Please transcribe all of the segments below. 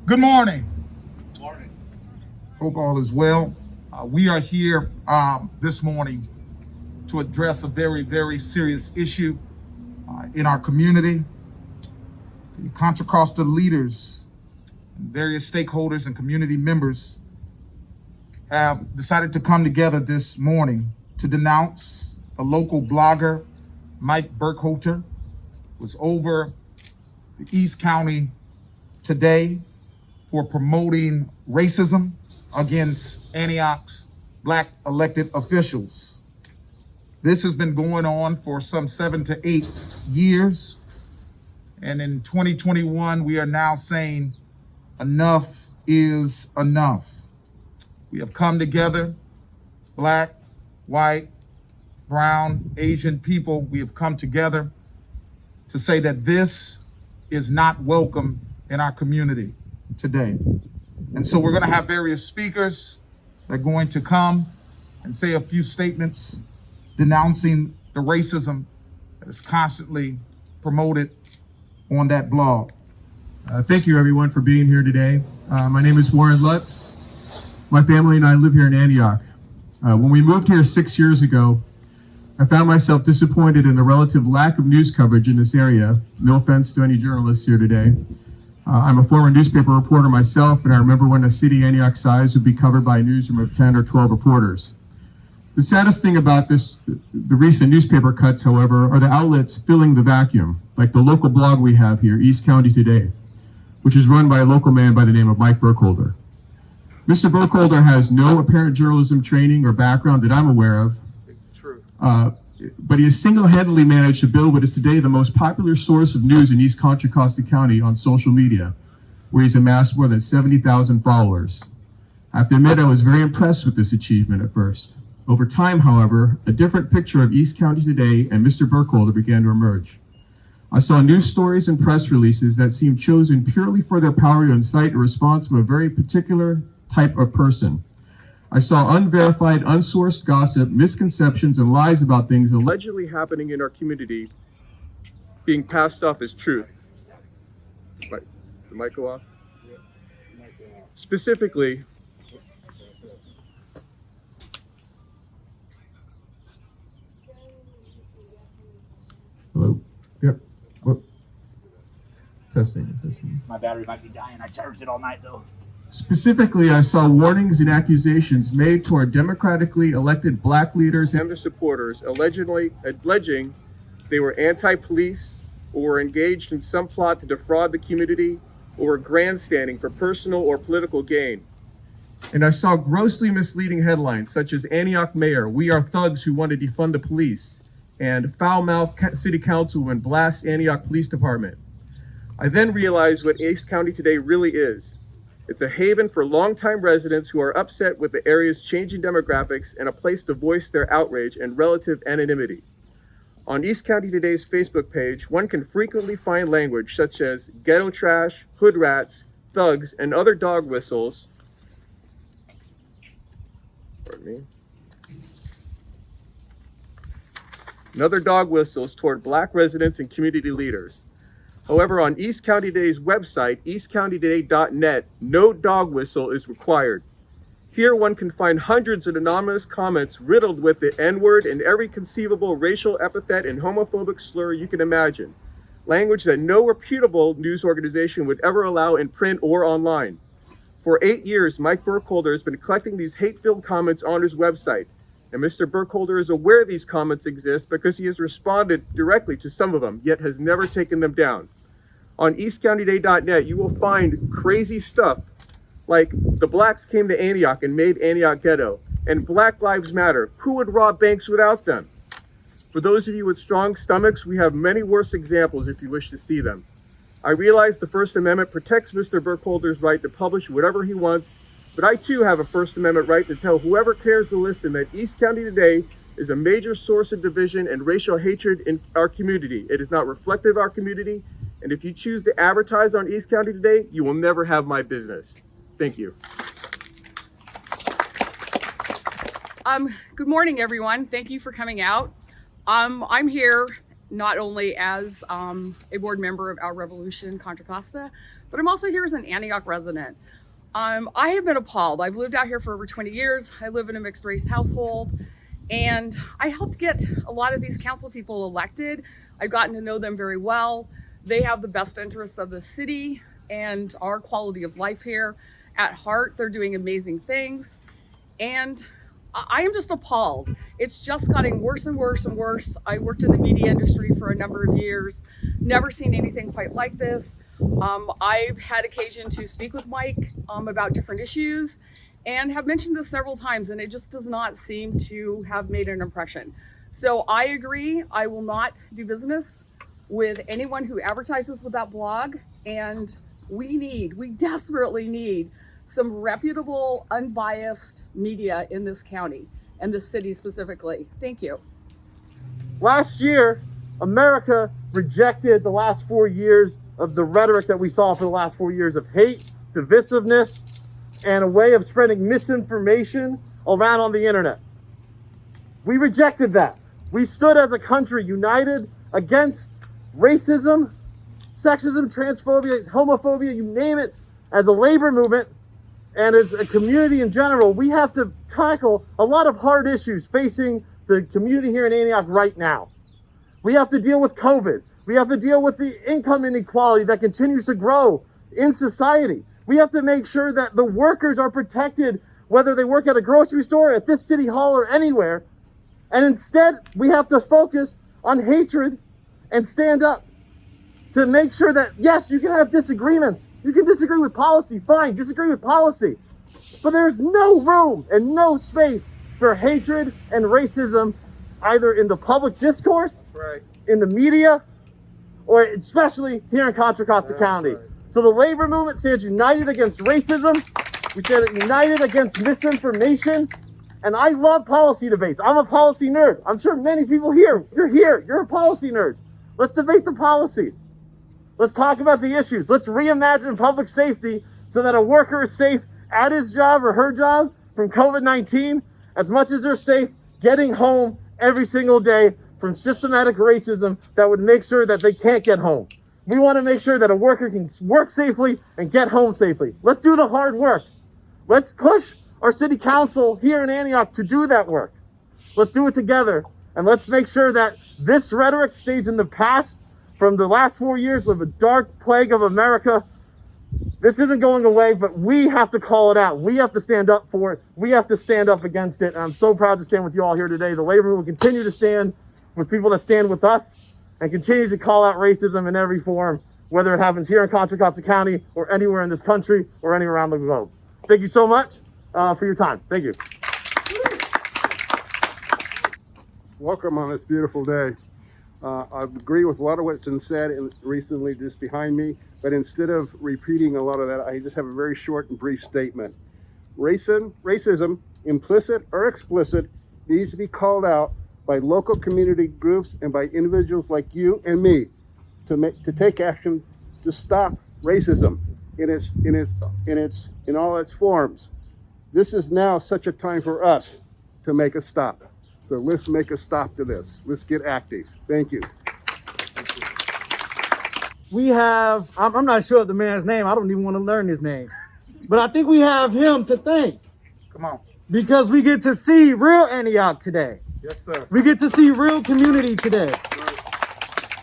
Good morning. Morning. Hope all is well. We are here this morning to address a very, very serious issue in our community. The Contra Costa leaders and various stakeholders and community members have decided to come together this morning to denounce a local blogger, Mike Burkholder, was over the East County today for promoting racism against Antioch's Black elected officials. This has been going on for some 7 to 8 years. And in 2021, we are now saying enough is enough. We have come together, Black, white, brown, Asian people, we have come together to say that this is not welcome in our community today. And so we're going to have various speakers that are going to come and say a few statements denouncing the racism that is constantly promoted on that blog. Thank you everyone for being here today. My name is Warren Lutz. My family and I live here in Antioch. When we moved here 6 years ago, I found myself disappointed in the relative lack of news coverage in this area. No offense to any journalists here today. I'm a former newspaper reporter myself, and I remember when a city Antioch size would be covered by a newsroom of 10 or 12 reporters. The saddest thing about the recent newspaper cuts, however, are the outlets filling the vacuum, like the local blog we have here, East County Today, which is run by a local man by the name of Mike Burkholder. Mr. Burkholder has no apparent journalism training or background that I'm aware of, but he has single-handedly managed to build what is today the most popular source of news in East Contra Costa County on social media, where he's amassed more than 70,000 followers. I have to admit I was very impressed with this achievement at first. Over time, however, a different picture of East County Today and Mr. Burkholder began to emerge. I saw news stories and press releases that seemed chosen purely for their power to incite a response from a very particular type of person. I saw unverified, unsourced gossip, misconceptions, and lies about things allegedly happening in our community being passed off as truth. The mic go off? Specifically, hello? Yep. What? Testing. My battery might be dying. I charged it all night though. Specifically, I saw warnings and accusations made toward democratically elected Black leaders and their supporters, alleging they were anti-police or were engaged in some plot to defraud the community or were grandstanding for personal or political gain. And I saw grossly misleading headlines such as Antioch Mayor, "We are thugs who want to defund the police," and "Foul-mouthed City Councilwoman blasts Antioch Police Department." I then realized what East County Today really is. It's a haven for longtime residents who are upset with the area's changing demographics and a place to voice their outrage and relative anonymity. On East County Today's Facebook page, one can frequently find language such as ghetto trash, hood rats, thugs, and other dog whistles. And other dog whistles toward Black residents and community leaders. However, on East County Today's website, eastcountytoday.net, no dog whistle is required. Here one can find hundreds of anonymous comments riddled with the N-word and every conceivable racial epithet and homophobic slur you can imagine, language that no reputable news organization would ever allow in print or online. For 8 years, Mike Burkholder has been collecting these hate-filled comments on his website, and Mr. Burkholder is aware these comments exist because he has responded directly to some of them, yet has never taken them down. On eastcountytoday.net, you will find crazy stuff like the Blacks came to Antioch and made Antioch ghetto, and Black Lives Matter. Who would rob banks without them? For those of you with strong stomachs, we have many worse examples if you wish to see them. I realize the First Amendment protects Mr. Burkholder's right to publish whatever he wants, but I too have a First Amendment right to tell whoever cares to listen that East County Today is a major source of division and racial hatred in our community. It is not reflective of our community. And if you choose to advertise on East County Today, you will never have my business. Thank you. Good morning, everyone. Thank you for coming out. I'm here not only as a board member of Our Revolution Contra Costa, but I'm also here as an Antioch resident. I have been appalled. I've lived out here for over 20 years. I live in a mixed race household, and I helped get a lot of these council people elected. I've gotten to know them very well. They have the best interests of the city and our quality of life here at heart. They're doing amazing things, and I am just appalled. It's just getting worse and worse and worse. I worked in the media industry for a number of years, never seen anything quite like this. I've had occasion to speak with Mike about different issues and have mentioned this several times, and it just does not seem to have made an impression. So I agree, I will not do business with anyone who advertises with that blog, and we desperately need some reputable, unbiased media in this county and this city specifically. Thank you. Last year, America rejected the last 4 years of the rhetoric that we saw for the last 4 years of hate, divisiveness, and a way of spreading misinformation around on the internet. We rejected that. We stood as a country united against racism, sexism, transphobia, homophobia, you name it, as a labor movement and as a community in general. We have to tackle a lot of hard issues facing the community here in Antioch right now. We have to deal with COVID. We have to deal with the income inequality that continues to grow in society. We have to make sure that the workers are protected, whether they work at a grocery store, at this city hall, or anywhere. And instead, we have to focus on hatred and stand up to make sure that, yes, you can have disagreements. You can disagree with policy, fine, disagree with policy. But there's no room and no space for hatred and racism, either in the public discourse, in the media, or especially here in Contra Costa County. So the labor movement stands united against racism. We stand united against misinformation. And I love policy debates. I'm a policy nerd. I'm sure many people here, you're policy nerds. Let's debate the policies. Let's talk about the issues. Let's reimagine public safety so that a worker is safe at his job or her job from COVID-19 as much as they're safe getting home every single day from systematic racism that would make sure that they can't get home. We want to make sure that a worker can work safely and get home safely. Let's do the hard work. Let's push our city council here in Antioch to do that work. Let's do it together, and let's make sure that this rhetoric stays in the past from the last 4 years with a dark plague of America. This isn't going away, but we have to call it out. We have to stand up for it. We have to stand up against it. And I'm so proud to stand with you all here today. The labor movement will continue to stand with people that stand with us and continue to call out racism in every form, whether it happens here in Contra Costa County or anywhere in this country or anywhere around the globe. Thank you so much for your time. Thank you. Welcome on this beautiful day. I agree with a lot of what's been said recently just behind me, but instead of repeating a lot of that, I just have a very short and brief statement. Racism, implicit or explicit, needs to be called out by local community groups and by individuals like you and me to take action to stop racism in all its forms. This is now such a time for us to make a stop. So let's make a stop to this. Let's get active. Thank you. We have, I'm not sure of the man's name. I don't even want to learn his name. But I think we have him to thank. Come on. Because we get to see real Antioch today. Yes, sir. We get to see real community today.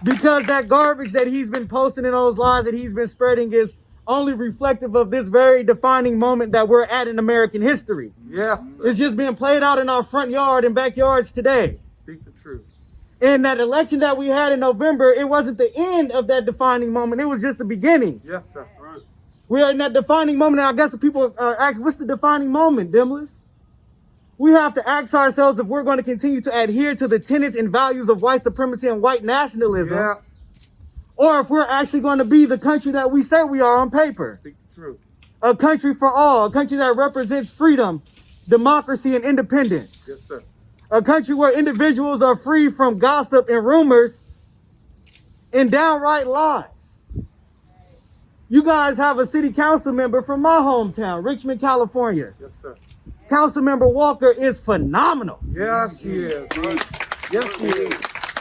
Because that garbage that he's been posting and those lies that he's been spreading is only reflective of this very defining moment that we're at in American history. Yes, sir. It's just being played out in our front yard and backyards today. Speak the truth. And that election that we had in November, it wasn't the end of that defining moment. It was just the beginning. Yes, sir. Right. We are in that defining moment. And I guess people ask, what's the defining moment, Dimless? We have to ask ourselves if we're going to continue to adhere to the tenets and values of white supremacy and white nationalism. Yeah. Or if we're actually going to be the country that we say we are on paper. Speak the truth. A country for all, a country that represents freedom, democracy, and independence. Yes, sir. A country where individuals are free from gossip and rumors and downright lies. You guys have a city council member from my hometown, Richmond, California. Yes, sir. Councilmember Walker is phenomenal. Yes, he is. Yes, he is.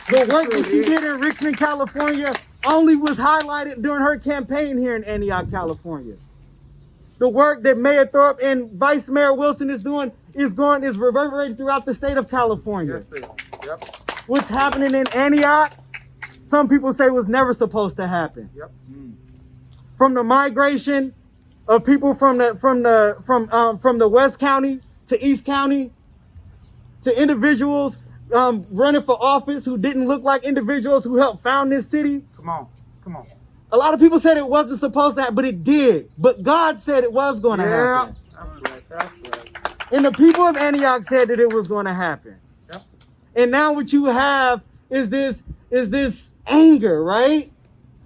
The work that she did in Richmond, California only was highlighted during her campaign here in Antioch, California. The work that Mayor Thorpe and Vice Mayor Wilson is doing is reverberating throughout the state of California. Yes, they are. Yep. What's happening in Antioch, some people say was never supposed to happen. Yep. From the migration of people from the West County to East County, to individuals running for office who didn't look like individuals who helped found this city. Come on. Come on. A lot of people said it wasn't supposed to happen, but it did. But God said it was going to happen. That's right. That's right. And the people of Antioch said that it was going to happen. Yep. And now what you have is this anger, right?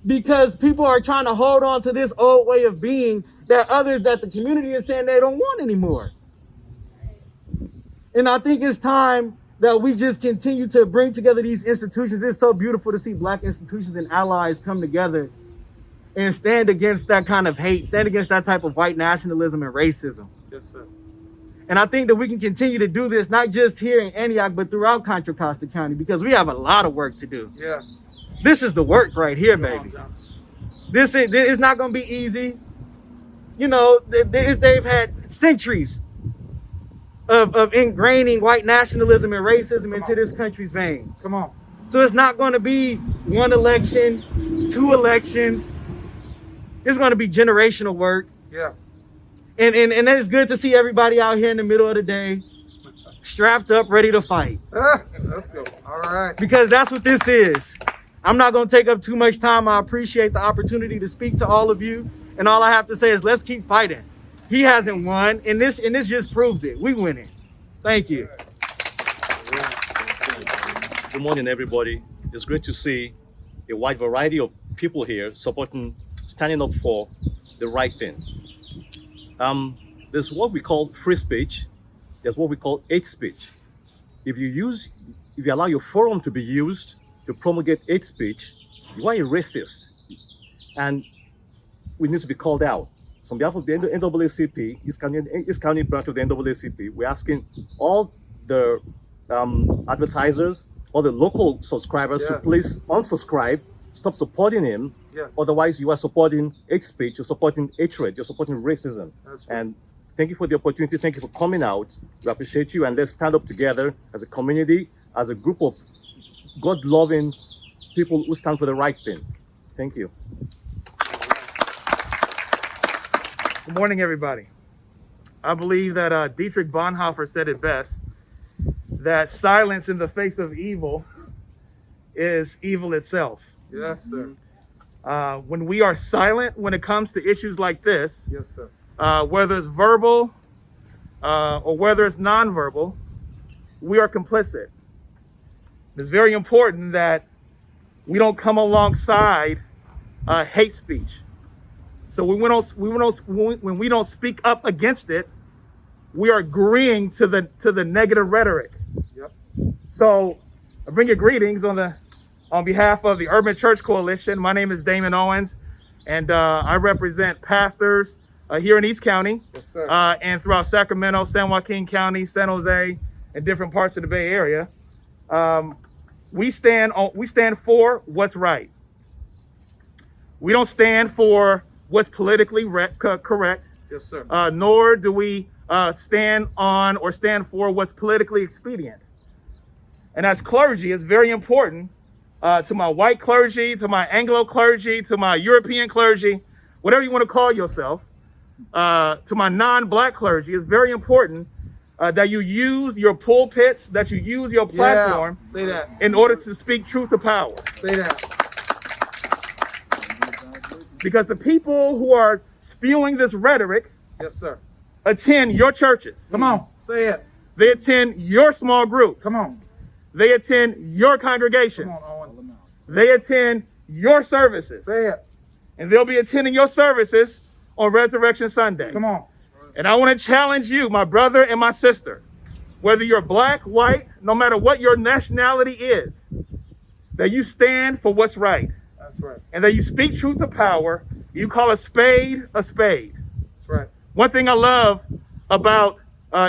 Because people are trying to hold on to this old way of being that the community is saying they don't want anymore. And I think it's time that we just continue to bring together these institutions. It's so beautiful to see Black institutions and allies come together and stand against that kind of hate, stand against that type of white nationalism and racism. Yes, sir. And I think that we can continue to do this, not just here in Antioch, but throughout Contra Costa County, because we have a lot of work to do. Yes. This is the work right here, baby. Come on, Johnson. This is not going to be easy. You know, they've had centuries of ingraining white nationalism and racism into this country's veins. Come on. So it's not going to be one election, 2 elections. It's going to be generational work. Yeah. And it's good to see everybody out here in the middle of the day, strapped up, ready to fight. Let's go. All right. Because that's what this is. I'm not going to take up too much time. I appreciate the opportunity to speak to all of you. And all I have to say is let's keep fighting. He hasn't won, and this just proves it. We winning. Thank you. Good morning, everybody. It's great to see a wide variety of people here standing up for the right thing. There's what we call free speech. There's what we call hate speech. If you allow your forum to be used to promulgate hate speech, you are a racist, and we need to be called out. So on behalf of the NAACP, East County branch of the NAACP, we're asking all the advertisers, all the local subscribers to please unsubscribe, stop supporting him. Yes. Otherwise, you are supporting hate speech, you're supporting hatred, you're supporting racism. That's right. And thank you for the opportunity. Thank you for coming out. We appreciate you, and let's stand up together as a community, as a group of God-loving people who stand for the right thing. Thank you. Good morning, everybody. I believe that Dietrich Bonhoeffer said it best, that silence in the face of evil is evil itself. Yes, sir. When we are silent when it comes to issues like this, Yes, sir. whether it's verbal or whether it's nonverbal, we are complicit. It's very important that we don't come alongside hate speech. So when we don't speak up against it, we are agreeing to the negative rhetoric. Yep. So I bring you greetings on behalf of the Urban Church Coalition. My name is Damon Owens, and I represent pastors here in East County, Yes, sir. and throughout Sacramento, San Joaquin County, San Jose, and different parts of the Bay Area. We stand for what's right. We don't stand for what's politically correct, Yes, sir. nor do we stand for what's politically expedient. And as clergy, it's very important to my white clergy, to my Anglo clergy, to my European clergy, whatever you want to call yourself, to my non-Black clergy, it's very important that you use your pulpits, that you use your platform Say that. in order to speak truth to power. Say that. Because the people who are spewing this rhetoric Yes, sir. attend your churches. Come on. Say it. They attend your small groups. Come on. They attend your Come congregations. on, Owen. They attend your services. Say it. And they'll be attending your services on Resurrection Sunday. Come on. And I want to challenge you, my brother and my sister, whether you're Black, white, no matter what your nationality is, that you stand for what's right. That's right. And that you speak truth to power. You call a spade a spade. That's right. One thing I love about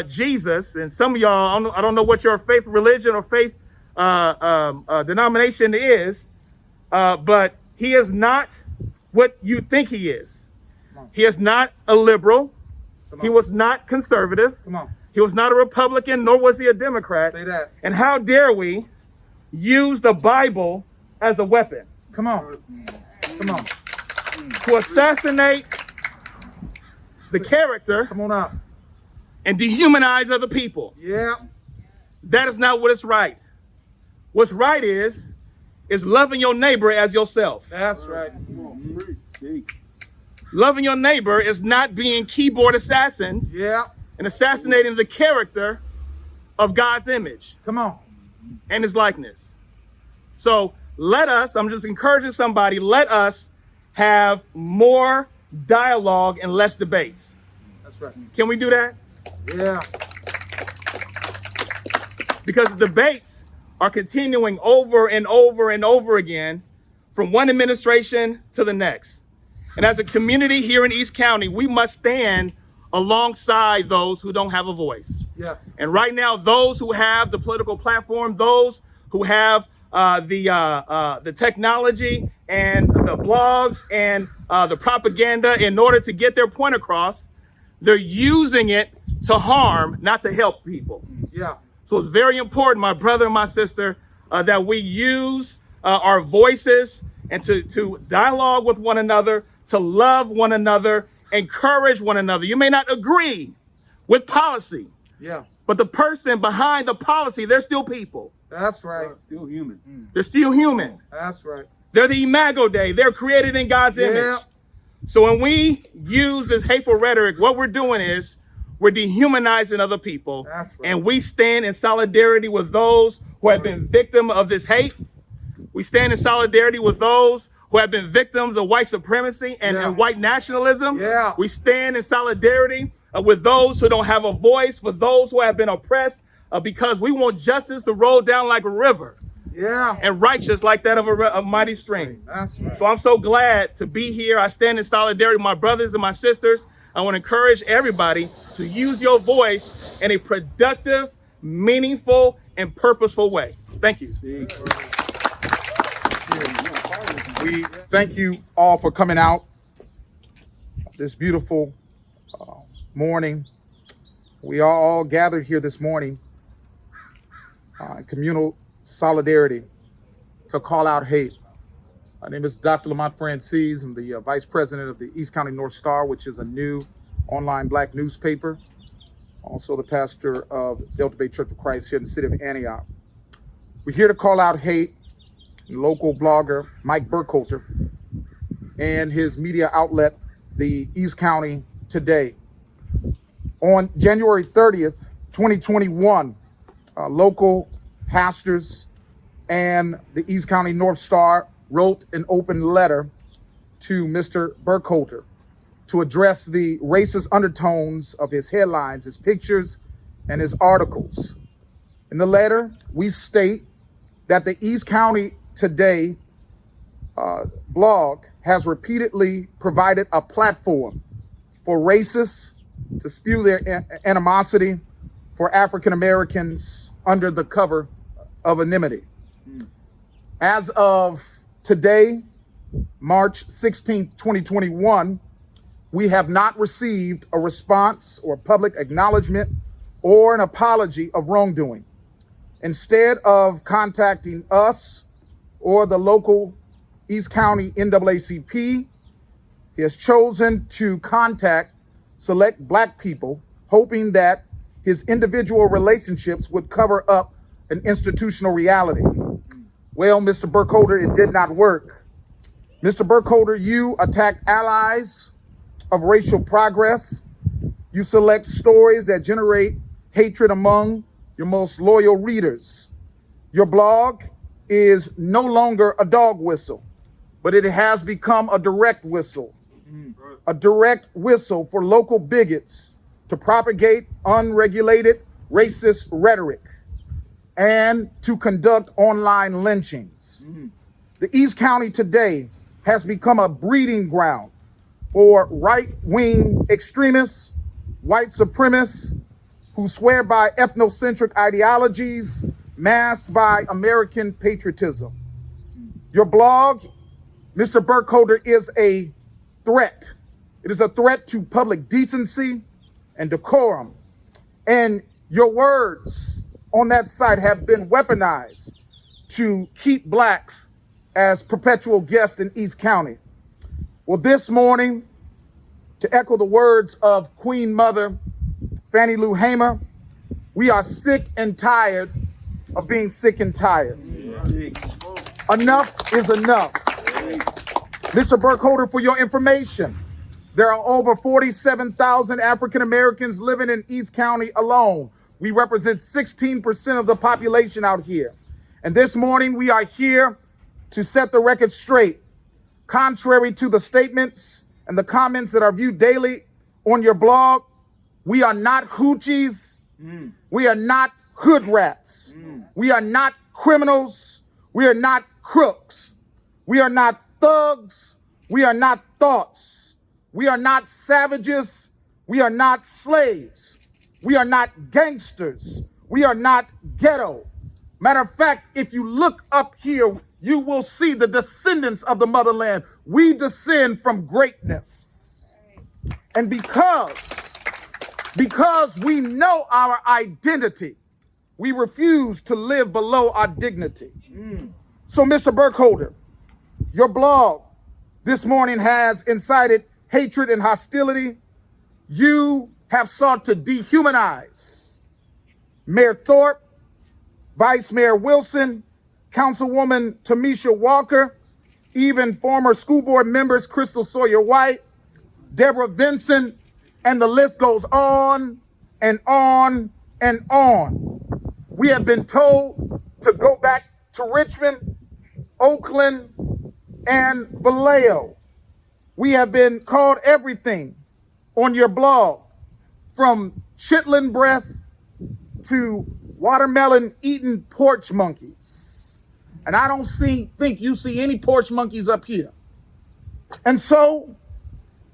Jesus, and some of y'all, I don't know what your faith religion or faith denomination is, but he is not what you think he is. He is not a liberal. He was not conservative. Come on. He was not a Republican, nor was he a Democrat. Say that. And how dare we use the Bible as a weapon Come on. Come on. to assassinate the character Come on up. and dehumanize other people. Yeah. That is not what is right. What's right is loving your neighbor as yourself. That's right. Loving your neighbor is not being keyboard assassins Yeah. and assassinating the character of God's image Come on. and his likeness. So let us, I'm just encouraging somebody, let us have more dialogue and less debates. That's right. Can we do that? Yeah. Because debates are continuing over and over and over again from one administration to the next. And as a community here in East County, we must stand alongside those who don't have a voice. Yes. And right now, those who have the political platform, those who have the technology and the blogs and the propaganda in order to get their point across, they're using it to harm, not to help people. Yeah. So it's very important, my brother and my sister, that we use our voices and to dialogue with one another, to love one another, encourage one another. You may not agree with policy, Yeah. but the person behind the policy, they're still people. That's right. Still human. They're still human. That's right. They're the imago Dei. They're created in God's Yeah. image. So when we use this hateful rhetoric, what we're doing is we're dehumanizing other people. That's right. And we stand in solidarity with those who have been victims of this hate. We stand in solidarity with those who have been victims of white supremacy and white nationalism. Yeah. We stand in solidarity with those who don't have a voice, for those who have been oppressed, because we want justice to roll down like a river Yeah. and righteous like that of a mighty stream. That's right. So I'm so glad to be here. I stand in solidarity with my brothers and my sisters. I want to encourage everybody to use your voice in a productive, meaningful, and purposeful way. Thank you. We thank you all for coming out this beautiful morning. We are all gathered here this morning in communal solidarity to call out hate. My name is Dr. Lamont Francis. I'm the Vice President of the East County North Star, which is a new online Black newspaper. Also the pastor of Delta Bay Church of Christ here in the city of Antioch. We're here to call out hate. Local blogger Mike Burkholder and his media outlet, the East County Today. On January 30th, 2021, local pastors and the East County North Star wrote an open letter to Mr. Burkholder to address the racist undertones of his headlines, his pictures, and his articles. In the letter, we state that the East County Today blog has repeatedly provided a platform for racists to spew their animosity for African Americans under the cover of anonymity. As of today, March 16th, 2021, we have not received a response or public acknowledgement or an apology of wrongdoing. Instead of contacting us or the local East County NAACP, he has chosen to contact select Black people, hoping that his individual relationships would cover up an institutional reality. Well, Mr. Burkholder, it did not work. Mr. Burkholder, you attack allies of racial progress. You select stories that generate hatred among your most loyal readers. Your blog is no longer a dog whistle, but it has become a direct whistle. A direct whistle for local bigots to propagate unregulated racist rhetoric and to conduct online lynchings. The East County Today has become a breeding ground for right-wing extremists, white supremacists who swear by ethnocentric ideologies masked by American patriotism. Your blog, Mr. Burkholder is a threat. It is a threat to public decency and decorum. And your words on that site have been weaponized to keep blacks as perpetual guests in East County. Well, this morning, to echo the words of Queen Mother Fannie Lou Hamer, we are sick and tired of being sick and tired. Enough is enough. Mr. Burkholder, for your information, there are over 47,000 African Americans living in East County alone. We represent 16% of the population out here. And this morning, we are here to set the record straight. Contrary to the statements and the comments that are viewed daily on your blog, we are not hoochies. We are not hood rats. We are not criminals. We are not crooks. We are not thugs. We are not thoughts. We are not savages. We are not slaves. We are not gangsters. We are not ghetto. Matter of fact, if you look up here, you will see the descendants of the motherland. We descend from greatness. And because we know our identity, we refuse to live below our dignity. So, Mr. Burkholder, your blog this morning has incited hatred and hostility. You have sought to dehumanize Mayor Thorpe, Vice Mayor Wilson, Councilwoman Tamisha Walker, even former school board members Crystal Sawyer White, Deborah Vinson, and the list goes on and on and on. We have been told to go back to Richmond, Oakland, and Vallejo. We have been called everything on your blog, from chitlin breath to watermelon eating porch monkeys. And I don't think you see any porch monkeys up here. And so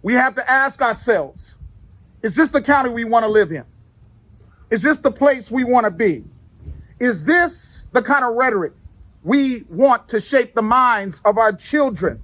we have to ask ourselves, is this the county we want to live in? Is this the place we want to be? Is this the kind of rhetoric we want to shape the minds of our children